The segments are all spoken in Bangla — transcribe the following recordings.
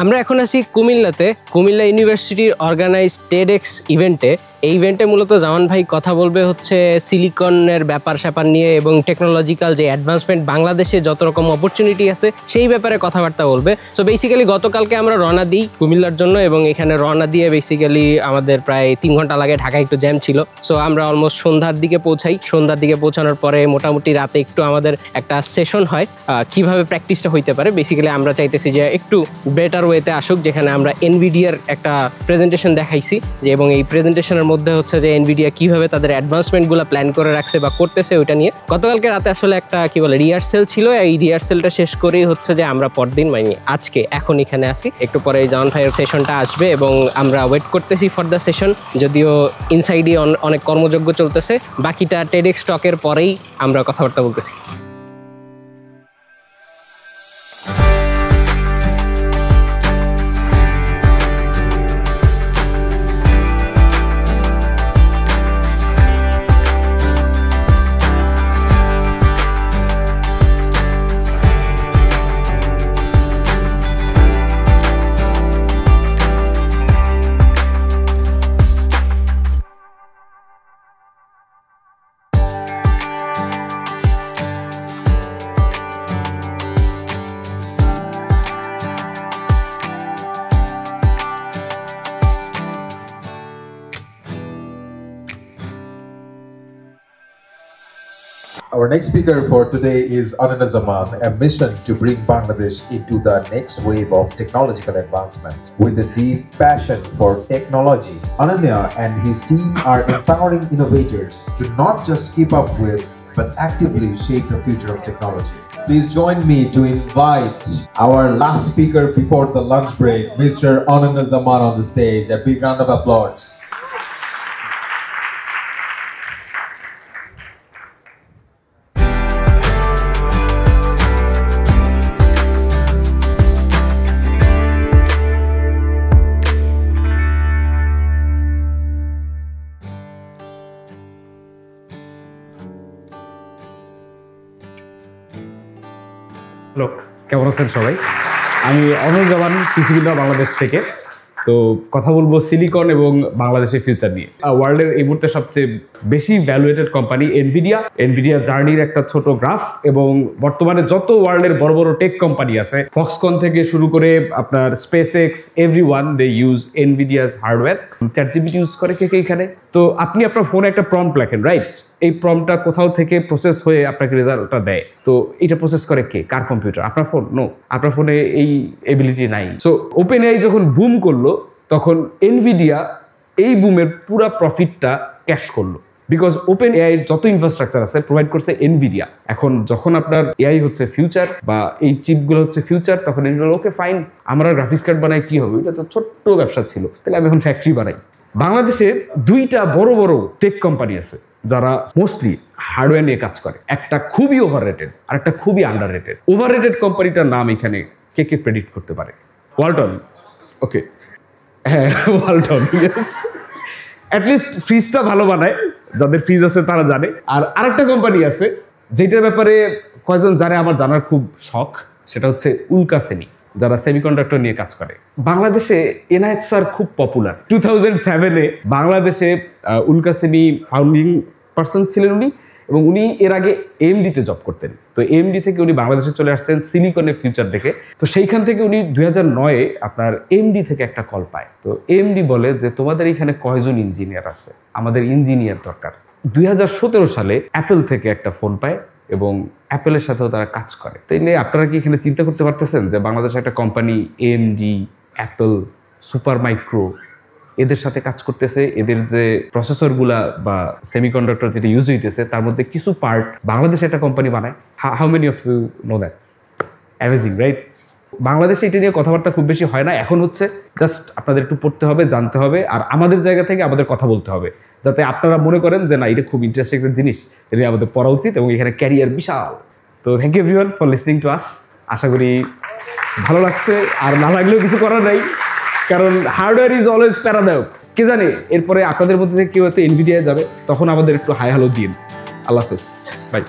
আমরা এখন আছি কুমিল্লাতে, কুমিল্লা ইউনিভার্সিটির অর্গানাইজ টেডএক্স ইভেন্টে। এই ইভেন্টে মূলত জামান ভাই কথা বলবে হচ্ছে সিলিকনের ব্যাপার স্যাপার নিয়ে এবং টেকনোলজিক্যাল যে অ্যাডভান্সমেন্ট বাংলাদেশে যত রকম অপরচুনিটি আছে সেই ব্যাপারে কথাবার্তা বলবে। সো বেসিক্যালি গতকালকে আমরা রওনা দিই কুমিল্লার জন্য এবং এখানে রওনা দিয়ে বেসিক্যালি আমাদের প্রায় 3 ঘন্টা লাগে, ঢাকায় একটু জ্যাম ছিল। সো আমরা অলমোস্ট সন্ধ্যার দিকে পৌঁছাই। সন্ধ্যার দিকে পৌঁছানোর পরে মোটামুটি রাতে একটু আমাদের একটা সেশন হয় কিভাবে প্র্যাকটিসটা হইতে পারে। বেসিক্যালি আমরা চাইতেছি যে একটু বেটার ওয়েতে আসুক, যেখানে আমরা এনভিডিয়ার একটা প্রেজেন্টেশন দেখাইছি যে, এবং এই প্রেজেন্টেশনের মধ্যে হচ্ছে যে এনভিডিয়া কিভাবে তাদের অ্যাডভান্সমেন্টগুলো প্ল্যান করে রাখছে বা করতেছে ওইটা নিয়ে। গতকালকে রাতে আসলে একটা কি বলে রিহার্সেল ছিল, এই রিহার্সেলটা শেষ করেই হচ্ছে যে আমরা পরদিন মানে আজকে এখন এখানে আসি। একটু পরে জামান ভাইয়ের সেশনটা আসবে এবং আমরা ওয়েট করতেছি ফর দ্য সেশন। যদিও ইনসাইডে অনেক কর্মযজ্ঞ চলতেছে, বাকিটা টেডএক্স টকের পরেই আমরা কথাবার্তা বলতেছি। Our next speaker for today is Ananya Zaman, a mission to bring Bangladesh into the next wave of technological advancement. With a deep passion for technology, Ananya and his team are empowering innovators to not just keep up with, but actively shape the future of technology. Please join me to invite our last speaker before the lunch break, Mr. Ananya Zaman, on the stage. A big round of applause. Hello, কেমন আছেন সবাই? আমি অনন্ত জামান, পিসিবিল্ডার বাংলাদেশ থেকে। তো কথা বলবো সিলিকন এবং বাংলাদেশের ফিউচার নিয়ে। ওয়ার্ল্ডের এই মুহূর্তে সবচেয়ে বেশি ভ্যালুয়েটেড কোম্পানি এনভিডিয়া জার্নির একটা ছোট গ্রাফ, এবং বর্তমানে যত ওয়ার্ল্ডের বড় বড় টেক কোম্পানি আছে, ফক্সকন থেকে শুরু করে আপনার SpaceX, everyone they use Nvidia's hardware. ChatGPT use করে কে এখানে। তো আপনি আপনার ফোনে একটা প্রম্পট লেখেন, রাইট? এই প্রম্পটটা কোথাও থেকে প্রসেস হয়ে আপনাকে রেজাল্টটা দেয়। তো এটা প্রসেস করে কে? কার কম্পিউটার? আপনার ফোন? নো, আপনার ফোনে এই এবিলিটি নাই। সো ওপেন এআই যখন বুম করলো, তখন এনভিডিয়া এই বুমের পুরো প্রফিটটা ক্যাশ করলো, বিকজ ওপেন এআই যত ইনফ্রাস্ট্রাকচার আছে প্রোভাইড করছে এনভিডিয়া। এখন যখন আপনার এআই হচ্ছে ফিউচার বা এই চিপগুলো হচ্ছে ফিউচার, তখন এনভিডিয়া ওকে ফাইন, আমরা গ্রাফিক্স কার্ড বানাই, কি হবে? এটা তো ছোট্ট ব্যবসা ছিল, তাহলে আমি এখন ফ্যাক্টরি বানাই। বাংলাদেশে দুইটা বড় বড় টেক কোম্পানি আছে যারা মোস্টলি হার্ডওয়্যার নিয়ে কাজ করে। একটা খুবই ওভার রেটেড আর একটা খুবই আন্ডার রেটেড। ওভার রেটেড কোম্পানিটার নাম এখানে কে কে প্রেডিক্ট করতে পারে? ওয়ালটন। ওকে, হ্যাঁ ওয়ালটন। অ্যাটলিস্ট ফ্রিজটা ভালো বানায়, যাদের ফ্রিজ আছে তারা জানে। আর আরেকটা কোম্পানি আছে যেটার ব্যাপারে কয়েকজন জানে, আমার জানার খুব শখ, সেটা হচ্ছে উল্কাসেমি, যারা সেমিকন্ডাক্টর নিয়ে কাজ করে। বাংলাদেশে এনআইএচ স্যার খুব পপুলার। 2007-এ বাংলাদেশে উল্কাসেমি ফাউন্ডিং পার্সন ছিলেন উনি, এবং উনি এর আগে এএমডিতে জব করতেন। তো এএমডি থেকে উনি বাংলাদেশে চলে আসছেন সিলিকনের ফিউচার দেখে। তো সেইখান থেকে উনি 2009-এ আপনার এএমডি থেকে একটা কল পায়। তো এএমডি বলে যে তোমাদের এখানে কয়জন ইঞ্জিনিয়ার আছে, আমাদের ইঞ্জিনিয়ার দরকার। 2017 সালে অ্যাপেল থেকে একটা ফোন পায় এবং অ্যাপেলের সাথেও তারা কাজ করে। তাই নিয়ে আপনারা কি এখানে চিন্তা করতে পারতেছেন যে বাংলাদেশে একটা company AMD, Apple, super micro এদের সাথে কাজ করতেছে, এদের যে প্রসেসরগুলা বা সেমিকন্ডাক্টর যেটা ইউজ হইতেছে তার মধ্যে কিছু পার্ট বাংলাদেশে একটা কোম্পানি বানায়। How many of you know that? Amazing, right? বাংলাদেশে এটা নিয়ে কথাবার্তা খুব বেশি হয় না। এখন হচ্ছে জাস্ট আপনাদের একটু পড়তে হবে, জানতে হবে, আর আমাদের জায়গা থেকে আমাদের কথা বলতে হবে, যাতে আপনারা মনে করেন যে না, এটা খুব ইন্টারেস্টিং একটা জিনিস, এটা আমাদের পড়া উচিত, এবং এখানে ক্যারিয়ার বিশাল। তো thank you everyone for listening to us. আশা করি ভালো লাগছে, আর না লাগলেও কিছু করার নাই, কারণ হার্ডওয়্যার ইজ অলওয়েজ প্যারাদায়ক। কে জানে এরপরে আপনাদের মধ্যে থেকে কেউ হয়তো এনভিডিয়া যাবে, তখন আমাদের একটু হাই হ্যালো দিন। আল্লাহ হাফেজ, বাই।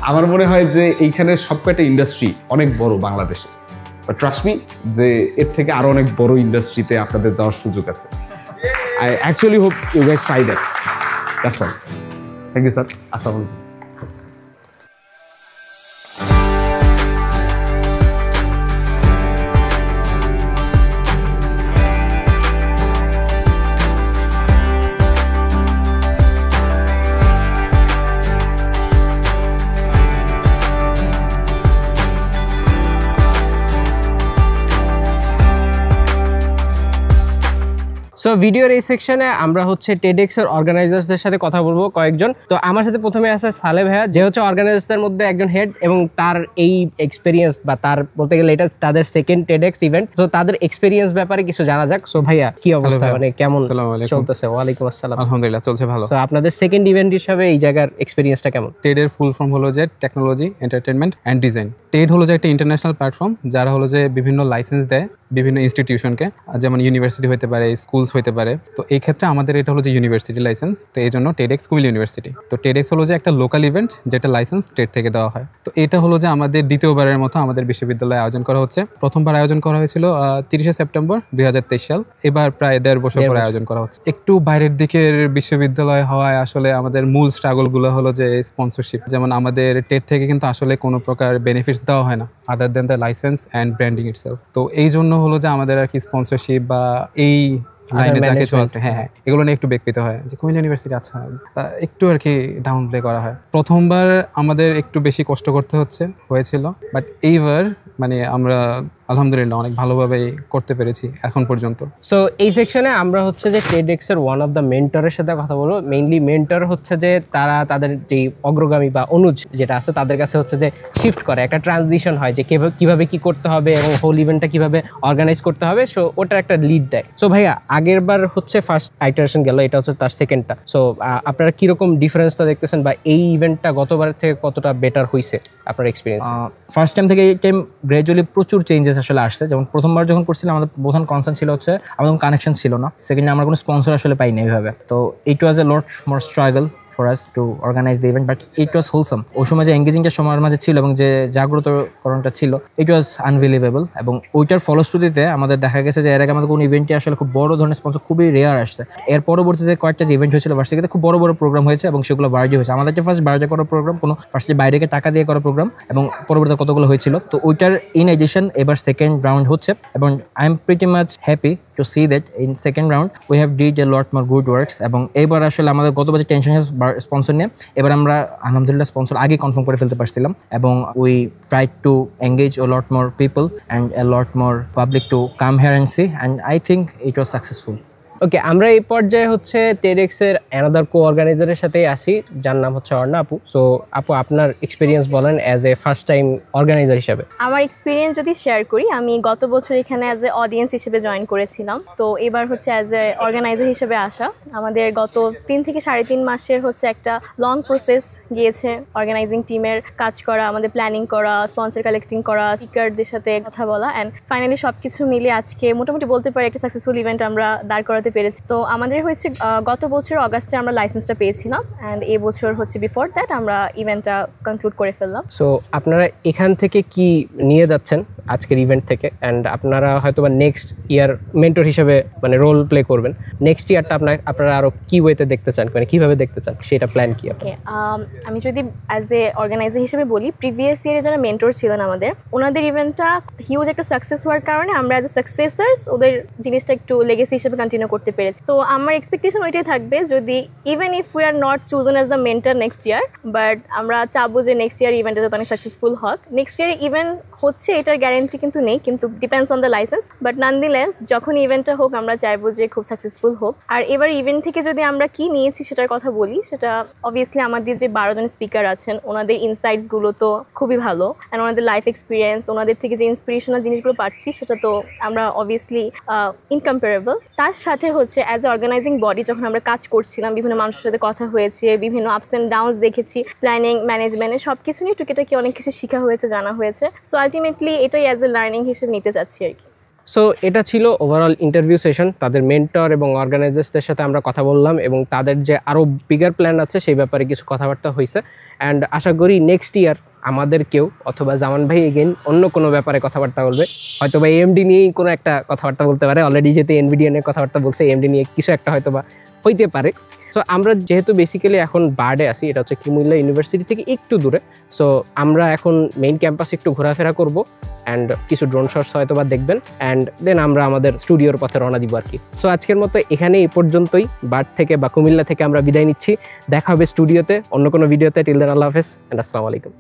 আমার মনে হয় যে এইখানে সবকটা ইন্ডাস্ট্রি অনেক বড় বাংলাদেশে, বাট ট্রাস্ট মি যে এর থেকে আরো অনেক বড় ইন্ডাস্ট্রিতে আপনাদের যাওয়ার সুযোগ আছে। I actually hope you guys try that. That's all. Thank you sir. আসসালামু আলাইকুম। সো ভিডিওর এই সেকশনে আমরা হচ্ছে টেডেক্স এর অর্গানাইজার্সদের সাথে কথা বলবো কয়েকজন। তো আমার সাথে প্রথমে আছে সালে ভাইয়া, যে হচ্ছে অর্গানাইজার্সদের মধ্যে একজন হেড, এবং তার এই এক্সপিরিয়েন্স বা তার বলতে গেলে এটা তাদের সেকেন্ড টেডেক্স ইভেন্ট, তো তাদের এক্সপিরিয়েন্স ব্যাপারে কিছু জানা যাক। সো ভাইয়া কি অবস্থা, মানে কেমন চলতেছে? ওয়ালাইকুম আসসালাম। আলহামদুলিল্লাহ চলছে ভালো। সো আপনাদের সেকেন্ড ইভেন্ট হিসেবে এই জায়গার এক্সপিরিয়েন্সটা কেমন? টেডের ফুল ফর্ম হলো যে technology, entertainment and design. Ted হলো যে একটা ইন্টারন্যাশনাল প্ল্যাটফর্ম যারা হলো যে বিভিন্ন লাইসেন্স দেয় বিভিন্ন ইনস্টিটিউশনকে, যেমন ইউনিভার্সিটি হতে পারে, স্কুলস হতে পারে। তো এই ক্ষেত্রে আমাদের এটা হলো যে ইউনিভার্সিটি লাইসেন্স, তো এই জন্য টেডেক্স কুমিল্লা ইউনিভার্সিটি। তো টেডেক্স হলো যে একটা লোকাল ইভেন্ট যেটা লাইসেন্স টেড থেকে দেওয়া হয়। তো এটা হলো যে আমাদের দ্বিতীয়বারের মতো আমাদের বিশ্ববিদ্যালয়ে আয়োজন করা হচ্ছে। প্রথমবার আয়োজন করা হয়েছিল 30শে সেপ্টেম্বর 2023 সাল। এবার প্রায় 1.5 বছর পরে আয়োজন করা হচ্ছে। একটু বাইরের দিকের বিশ্ববিদ্যালয় হওয়ায় আসলে আমাদের মূল স্ট্রাগলগুলো হলো যে স্পন্সরশিপ। যেমন আমাদের টেড থেকে কিন্তু আসলে কোনো প্রকার বেনিফিটস দেওয়া হয় না other than the licence and branding itself. তো এই জন্য হলো যে আমাদের আর কি স্পন্সরশিপ বা এই লাইনে যা কিছু আছে, হ্যাঁ এগুলো নিয়ে একটু বেগ পেতে হয় যে কুমিল্লা ইউনিভার্সিটি আচ্ছা একটু আর কি ডাউন প্লে করা হয়। প্রথমবার আমাদের একটু বেশি কষ্ট করতে হয়েছিল, বাট এইবার মানে আমরা আলহামদুলিল্লাহ অনেক ভালোভাবে করতে পেরেছি এখন পর্যন্ত। সো এই সেকশনে আমরা হচ্ছে যে টেডেক্স এর ওয়ান অফ দ্য মেন্টরের সাথে কথা বলবো। মেইনলি মেন্টর হচ্ছে যে তারা তাদের যে অগ্রগামী বা অনুজ যেটা আছে তাদের কাছে হচ্ছে যে শিফট করে, একটা ট্রানজিশন হয় যে কিভাবে কি করতে হবে এবং হোল ইভেন্টটা কিভাবে অর্গানাইজ করতে হবে। সো ওটার একটা লিড দেয়। সো ভাইয়া আগের বার হচ্ছে ফার্স্ট আইটারেশন গেল, এটা হচ্ছে তার সেকেন্ডটা। সো আপনারা কিরকম ডিফারেন্সটা দেখতেছেন বা এই ইভেন্টটা গতবার থেকে কতটা বেটার হয়েছে আপনার এক্সপিরিয়েন্স? ফার্স্ট টাইম থেকে এই টাইম গ্র্যাজুয়ালি প্রচুর চেঞ্জেস আসলে আসছে। যেমন প্রথমবার যখন করছিলাম আমাদের প্রধান কনসার্ন ছিল হচ্ছে আমাদের কোনো কানেকশন ছিল না, সেকেন্ডলি আমরা কোনো স্পন্সর আসলে পাইনি এইভাবে। তো it was a lot more struggle for us to organise the event, but it was wholesome. ওই সময় যে এঙ্গেজিংটা সময়ের মাঝে ছিল এবং যে জাগ্রতকরণটা ছিল, ইট ওয়াজ আনবিলিভেবল। এবং ওইটার ফলশ্রুতিতে আমাদের দেখা গেছে যে এর আগে আমাদের কোনো ইভেন্টে আসলে খুব বড় ধরনের স্পন্সর খুবই রেয়ার আসছে। এর পরবর্তীতে কয়েকটা যে ইভেন্ট হয়েছিল ভার্সিটিতে খুব বড় বড় প্রোগ্রাম হয়েছে এবং সেগুলো বার্জে হয়েছে। আমাদের যে ফার্স্ট বার্জে করা প্রোগ্রাম, কোনো ফার্স্টে বাইরেকে টাকা দিয়ে করা প্রোগ্রাম, এবং পরবর্তীতে কতগুলো হয়েছিল। তো ওইটার ইন এডিশন এবার সেকেন্ড রাউন্ড হচ্ছে এবং I am pretty much happy to see that in second round we have did A lot more good works. এবং এবার আসলে আমাদের গত বছর টেনশন স্পন্সর নিয়ে এবার আমরা আলহামদুলিল্লাহ স্পন্সর আগে কনফার্ম করে ফেলতে পারছিলাম, এবং we try to engage a lot more people and a lot more public to come here and see, and I think it was successful. ওকে, আমরা এই পর্যায়ে হচ্ছে টেডেক্স এর অ্যানাদার কো অর্গানাইজারের সাথেই আসি, যার নাম হচ্ছে অর্ণা আপু। সো আপু, আপনার এক্সপিরিয়েন্স বলেন as a first time organiser হিসেবে। আমার এক্সপিরিয়েন্স যদি শেয়ার করি, আমি গত বছর এখানে অ্যাজ এ অডিয়েন্স হিসেবে জয়েন করেছিলাম। তো এবার হচ্ছে অ্যাজ এ অর্গানাইজার হিসেবে আসা। আমাদের গত 3 থেকে 3.5 মাসের হচ্ছে একটা লং প্রসেস গিয়েছে অর্গানাইজিং টিমের কাজ করা, আমাদের প্ল্যানিং করা, স্পন্সর কালেক্টিং করা, স্পিকারদের সাথে কথা বলা, অ্যান্ড ফাইনালি সব কিছু মিলে আজকে মোটামুটি বলতে পারি একটা সাকসেসফুল ইভেন্ট আমরা দাঁড় করাতে পেরেছি। তো আমাদের হচ্ছে গত বছর অগাস্টে আমরা লাইসেন্সটা পেয়েছিলাম, অ্যান্ড এই বছর হচ্ছে বিফোর দ্যাট আমরা ইভেন্টটা কনক্লুড করে ফেললাম। সো আপনারা এখান থেকে কি নিয়ে যাচ্ছেন আজকের ইভেন্ট থেকে, অ্যান্ড আপনারা হয়তো বা নেক্সট ইয়ার মেন্টর হিসেবে মানে রোল প্লে করবেন, নেক্সট ইয়ারটা আপনারা আরও কি ওয়েতে দেখতে চান, মানে কীভাবে দেখতে চান, সেটা প্ল্যান কি? ওকে, আমি যদি অ্যাজ এ অর্গানাইজার হিসেবে বলি, প্রিভিয়াস ইয়ারে যারা মেন্টর ছিলেন আমাদের, ওনাদের ইভেন্টটা হিউজ একটা সাকসেস হওয়ার কারণে আমরা অ্যাজ এ সাকসেসার্স ওদের জিনিসটা একটু লেগেসি হিসেবে কন্টিনিউ করতে পেরেছি। তো আমার এক্সপেকটেশন ওইটাই থাকবে, যদি even if we are not chosen as the mentor next year, but আমরা চাবো যে নেক্সট ইয়ার ইভেন্টটা যাতে অনেক সাকসেসফুল হোক। নেক্সট ইয়ার ইভেন্ট হচ্ছে এটার গ্যারেন্টি কিন্তু নেই, কিন্তু depends on the licence, but nonetheless যখন ইভেন্টটা হোক আমরা চাইবো যে খুব সাকসেসফুল হোক। আর এবার ইভেন্ট থেকে যদি আমরা কি নিয়েছি সেটার কথা বলি, সেটা অবভিয়াসলি আমাদের যে 12 জন স্পিকার আছেন ওনাদের ইনসাইটসগুলো তো খুবই ভালো, অ্যান্ড ওনাদের লাইফ এক্সপিরিয়েন্স, ওনাদের থেকে যে ইন্সপিরেশনাল জিনিসগুলো পাচ্ছি সেটা তো আমরা অবভিয়াসলি ইনকম্পারেবল। তার সাথে হচ্ছে অ্যাজ এ অর্গানাইজিং বডি যখন আমরা কাজ করছিলাম, বিভিন্ন মানুষের সাথে কথা হয়েছে, বিভিন্ন আপস অ্যান্ড ডাউনস দেখেছি, প্ল্যানিং ম্যানেজমেন্টে সব কিছু নিয়ে টুকিটাকি অনেক কিছু শেখা হয়েছে, জানা হয়েছে। সো আলটিমেটলি এটাই অ্যাজ এ লার্নিং হিসেবে নিতে চাচ্ছি আর কি। সো এটা ছিল ওভারঅল ইন্টারভিউ সেশন। তাদের মেন্টর এবং অর্গানাইজার্সদের সাথে আমরা কথা বললাম এবং তাদের যে আরও বিগার প্ল্যান আছে সেই ব্যাপারে কিছু কথাবার্তা হয়েছে। অ্যান্ড আশা করি নেক্সট ইয়ার আমাদের কেউ অথবা জামান ভাই এগেইন অন্য কোনো ব্যাপারে কথাবার্তা বলবে, হয়তো বা এএমডি নিয়েই কোনো একটা কথাবার্তা বলতে পারে। অলরেডি যেহেতু এনভিডিয়া নিয়ে কথাবার্তা বলছে, এএমডি নিয়ে কিছু একটা হয়তো বা হইতে পারে। সো আমরা যেহেতু বেসিক্যালি এখন বার্ডে আসি, এটা হচ্ছে কুমিল্লা ইউনিভার্সিটি থেকে একটু দূরে। সো আমরা এখন মেইন ক্যাম্পাসে একটু ঘোরাফেরা করব অ্যান্ড কিছু ড্রোন শটস হয়তো বা দেখবেন, অ্যান্ড দেন আমরা আমাদের স্টুডিওর পথে রওনা দিব আর কি। সো আজকের মতো এখানে এই পর্যন্তই। বার্ড থেকে বা কুমিল্লা থেকে আমরা বিদায় নিচ্ছি। দেখা হবে স্টুডিওতে অন্য কোনো ভিডিওতে। টিল দেন আল্লাহ হাফেজ অ্যান্ড আসসালামু আলাইকুম।